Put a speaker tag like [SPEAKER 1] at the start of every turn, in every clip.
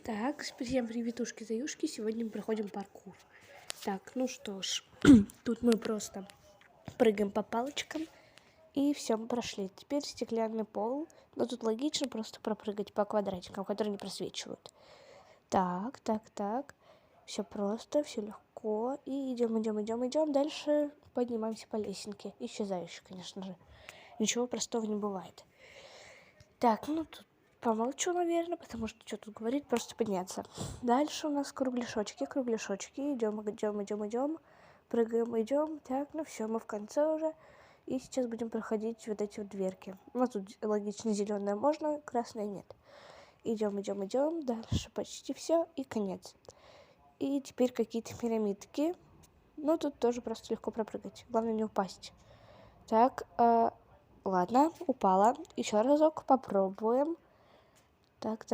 [SPEAKER 1] Так, всем приветушки заюшки. Сегодня мы проходим паркур. Так, ну что ж, тут мы просто прыгаем по палочкам. И все, мы прошли. Теперь стеклянный пол. Но тут логично просто пропрыгать по квадратикам, которые не просвечивают. Так. Все просто, все легко. И идем. Дальше поднимаемся по лесенке. Исчезающей, конечно же. Ничего простого не бывает. Так, ну тут помолчу, наверное, потому что что тут говорить, просто подняться. Дальше у нас кругляшочки. Идем. Прыгаем, идем. Так, ну все, мы в конце уже. И сейчас будем проходить вот эти вот дверки. Ну, тут логично зеленая можно, красная нет. Идем. Дальше почти все и конец. И теперь какие-то пирамидки. Ну, тут тоже просто легко пропрыгать. Главное не упасть. Так, ладно, упала. Еще разок попробуем. Так.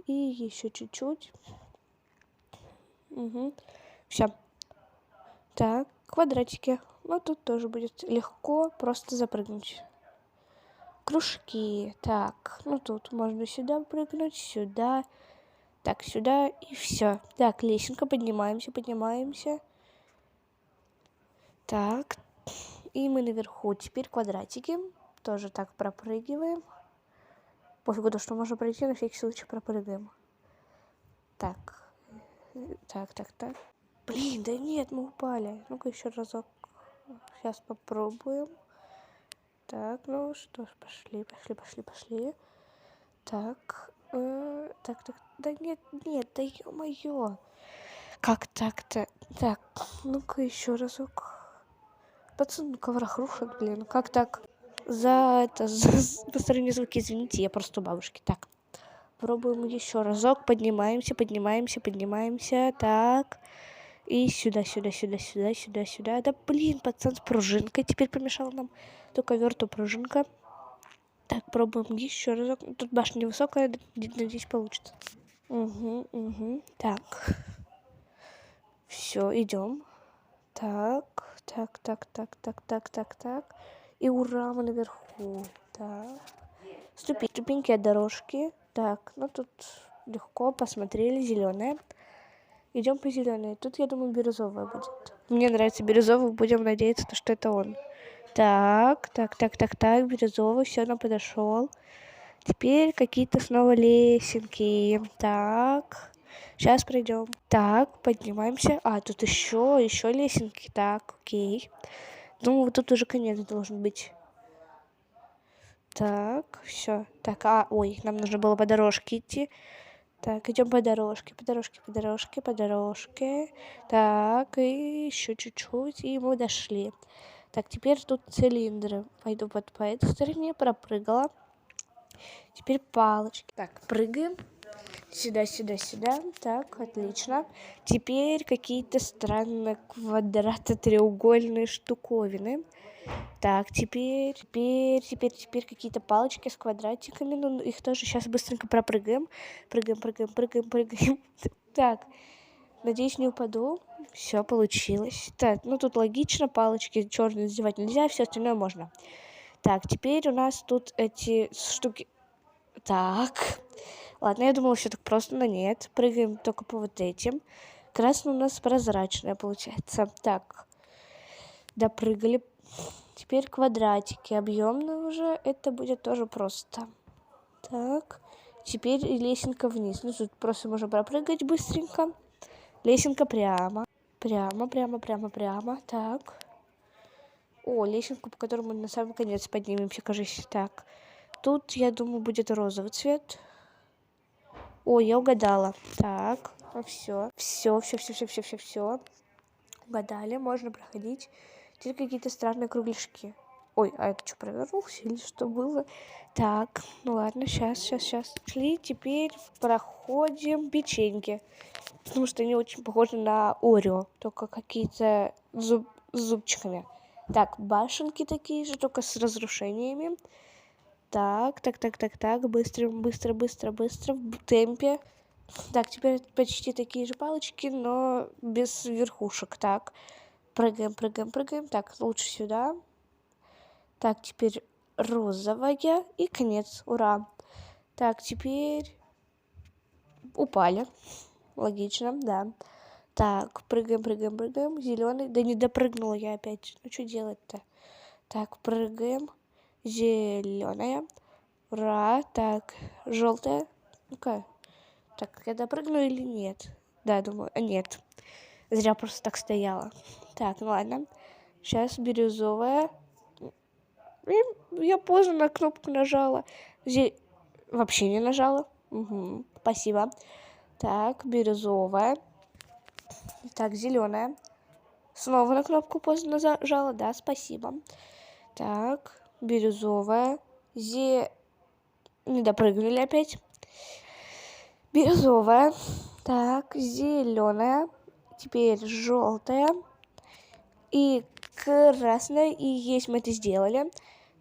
[SPEAKER 1] И еще чуть-чуть. Угу. Все. Так, квадратики. Ну, тут тоже будет легко просто запрыгнуть. Кружки. Так, ну тут можно сюда прыгнуть, сюда. Так, сюда и все. Так, лесенка, поднимаемся. Так, и мы наверху. Теперь квадратики. Тоже так пропрыгиваем. Пофигу, то, что можно пройти, на всякий случай пропрыгаем. Так. Блин, да нет, мы упали. Ну-ка еще разок. Сейчас попробуем. Так, ну что ж, пошли. Так. Да нет, да ё-моё. Как так-то? Так, ну-ка еще разок. Пацаны на коврах рушат, блин. Как так? За посторонние звуки, извините, я просто у бабушки. Так. Пробуем еще разок. Поднимаемся. Так. И сюда. Да блин, пацан с пружинкой теперь помешал нам. То ковер, то пружинка. Так, пробуем еще разок. Тут башня невысокая, надеюсь, получится. Угу. Так. Все, идем. Так. И ура, мы наверху. Так. Ступеньки от дорожки. Так, ну тут легко, посмотрели, зеленая. Идем по зеленой. Тут, я думаю, бирюзовая будет. Мне нравится бирюзовый, будем надеяться, что это он. Так, бирюзовый, все, нам подошел. Теперь какие-то снова лесенки. Так, сейчас пройдем. Так, поднимаемся. Тут еще лесенки. Так, окей. Ну, тут уже конец должен быть. Так, все. Так, ой, нам нужно было по дорожке идти. Так, идем по дорожке. Так, и еще чуть-чуть, и мы дошли. Так, теперь тут цилиндры. Пойду по этой стороне, пропрыгала. Теперь палочки. Так, прыгаем. Сюда. Так, отлично. Теперь какие-то странные квадрато-треугольные штуковины. Так, теперь какие-то палочки с квадратиками. Ну, их тоже сейчас быстренько пропрыгаем. Прыгаем. Так, надеюсь, не упаду. Все получилось. Так, ну тут логично. Палочки черные надевать нельзя, все остальное можно. Так, теперь у нас тут эти штуки. Так, ладно, я думала, все так просто, но нет. Прыгаем только по вот этим. Красный у нас прозрачная получается. Так, допрыгали. Теперь квадратики объемные уже. Это будет тоже просто. Так, теперь лесенка вниз. Ну, тут просто можно пропрыгать быстренько. Лесенка прямо. Прямо. Так. О, лесенку, по которой мы на самый конец поднимемся, кажется. Так. Тут, я думаю, будет розовый цвет. О, я угадала. Так, все. Угадали, можно проходить. Теперь какие-то странные кругляшки. Ой, а это что, провернулся или что было? Так, ну ладно, сейчас. Шли, теперь проходим печеньки. Потому что они очень похожи на Орео, только какие-то зубчиками. Так, башенки такие же, только с разрушениями. Так, быстро, в темпе. Так, теперь почти такие же палочки, но без верхушек. Так, прыгаем. Так, лучше сюда. Так, теперь розовая и конец. Ура. Так, теперь упали. Логично, да. Так, прыгаем, прыгаем, прыгаем. Зеленый. Да не допрыгнула я опять. Ну что делать-то? Так, прыгаем. Зеленая. Ура. Так, желтая. Ну-ка. Так, я допрыгну или нет? Да, думаю. Нет. Зря просто так стояла. Так, ну ладно. Сейчас бирюзовая. Я поздно на кнопку нажала. Вообще не нажала. Угу, спасибо. Так, бирюзовая. Так, зеленая. Снова на кнопку поздно нажала. Да, спасибо. Так, бирюзовая. Не допрыгнули опять. Бирюзовая. Так, зеленая. Теперь желтая. И красная. И есть, мы это сделали.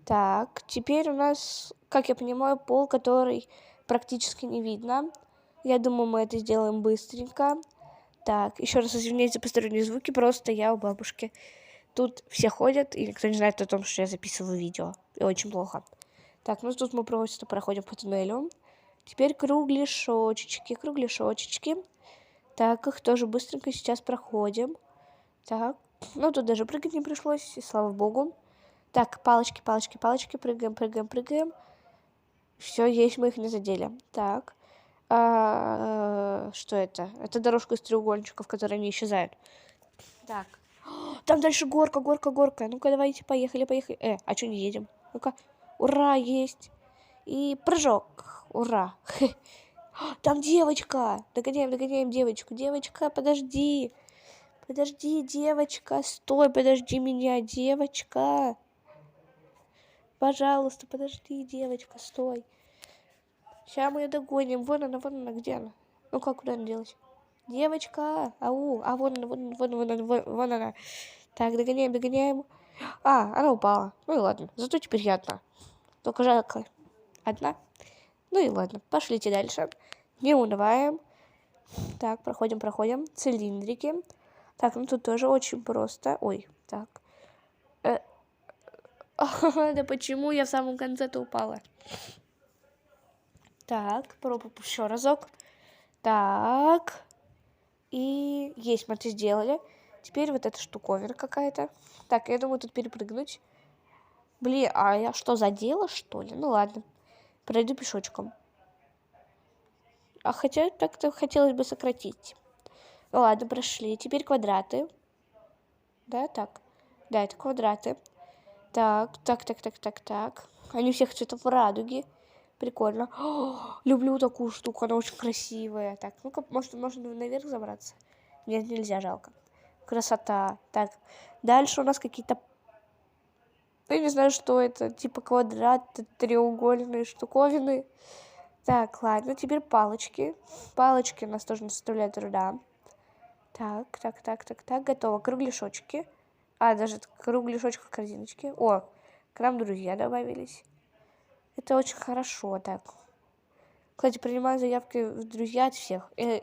[SPEAKER 1] Так, теперь у нас, как я понимаю, пол, который практически не видно. Я думаю, мы это сделаем быстренько. Так, еще раз извиняюсь за посторонние звуки, просто я у бабушки. Тут все ходят, и никто не знает о том, что я записываю видео. И очень плохо. Так, ну тут мы просто проходим по туннелю. Теперь кругляшочечки, кругляшочечки. Так, их тоже быстренько сейчас проходим. Так, ну тут даже прыгать не пришлось, и слава богу. Так, палочки, палочки, палочки, прыгаем, прыгаем, прыгаем. Все, есть, мы их не задели. Так, что это? Это дорожка из треугольничков, которые не исчезают. Так, там дальше горка, горка, горка. Ну-ка, давайте, поехали, поехали. А что не едем? Ну-ка, ура, есть. И прыжок, ура. Там девочка. Догоняем, догоняем девочку. Девочка, подожди. Подожди, девочка, стой, подожди меня, девочка. Пожалуйста, подожди, девочка, стой. Сейчас мы ее догоним. Вон она, где она? Ну как, куда она делась? Девочка, ау, вон она, вон она. Так, догоняем, догоняем. Она упала. Ну и ладно, зато теперь я одна. Только жалко. Одна? Ну и ладно, пошлите дальше. Не унываем. Так, проходим, проходим. Цилиндрики. Так, ну тут тоже очень просто. Ой, так. Да почему я в самом конце-то упала? Так, пробуем еще разок. Так. И есть, мы это сделали. Теперь вот эта штуковина какая-то. Так, я думаю, тут перепрыгнуть. Блин, а я что, задела, что ли? Ну ладно. Пройду пешочком. Хотя так-то хотелось бы сократить. Ну ладно, прошли. Теперь квадраты. Да, так. Да, это квадраты. Так. Они всех цветов радуги. Прикольно. Люблю такую штуку, она очень красивая. Так, ну-ка, может, можно наверх забраться? Нет, нельзя, жалко. Красота. Так, дальше у нас какие-то... Я не знаю, что это. Типа квадраты, треугольные штуковины. Так, ладно, теперь палочки. Палочки у нас тоже не составляют труда. Так, готово. Кругляшочки. Даже кругляшочка корзиночки. О, к нам друзья добавились. Это очень хорошо, так. Кстати, принимаю заявки в друзья от всех. И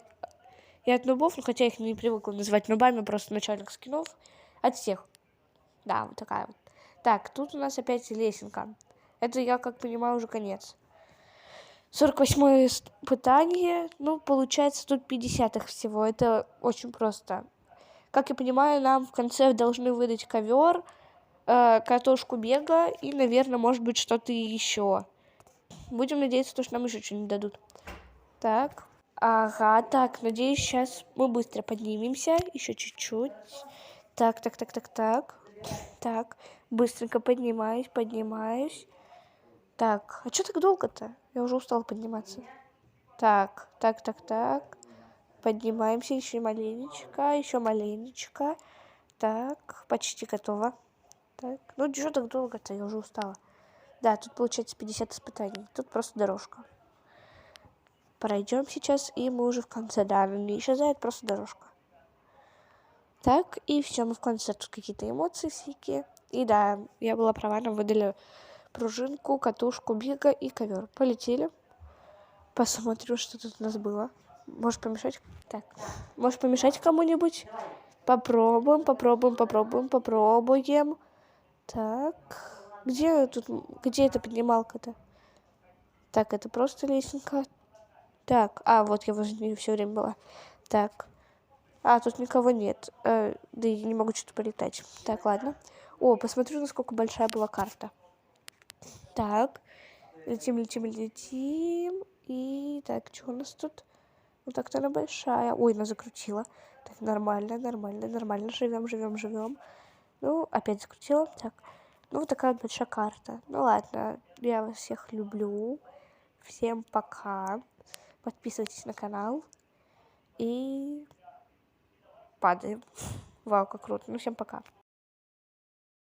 [SPEAKER 1] от нубов, ну, хотя я их не привыкла называть нубами, просто начальник скинов. От всех. Да, вот такая вот. Так, тут у нас опять лесенка. Это, я как понимаю, уже конец. 48-е испытание. Ну, получается, тут 50 их всего. Это очень просто. Как я понимаю, нам в конце должны выдать ковер, катушку бега и, наверное, может быть, что-то еще. Будем надеяться, что нам еще что-нибудь дадут. Так. Ага, так, надеюсь, сейчас мы быстро поднимемся. Еще чуть-чуть. Так. Так, быстренько поднимаюсь. Так, а что так долго-то? Я уже устала подниматься. Так. Поднимаемся еще маленечко. Так, почти готово. Так, ну что так долго-то? Я уже устала. Да, тут получается 50 испытаний. Тут просто дорожка. Пройдем сейчас, и мы уже в конце. Да, она не исчезает, просто дорожка. Так, и все, мы в конце. Тут какие-то эмоции всякие. И да, я была права, нам выдали пружинку, катушку бега и ковер. Полетели. Посмотрю, что тут у нас было. Может помешать? Так, может помешать кому-нибудь? Попробуем. Так, где эта поднималка-то? Так, это просто лесенка. Так, вот я возле нее все время была. Так. Тут никого нет. Да и не могу что-то полетать. Так, ладно. О, посмотрю, насколько большая была карта. Так. Летим, летим, летим. И так, что у нас тут? Ну так-то она большая. Ой, она закрутила. Так, нормально, нормально, нормально. Живем, живем, живем. Ну, опять закрутила. Так. Ну, вот такая вот большая карта. Ну ладно, я вас всех люблю. Всем пока. Подписывайтесь на канал. И падаем. Вау, как круто. Ну, всем пока.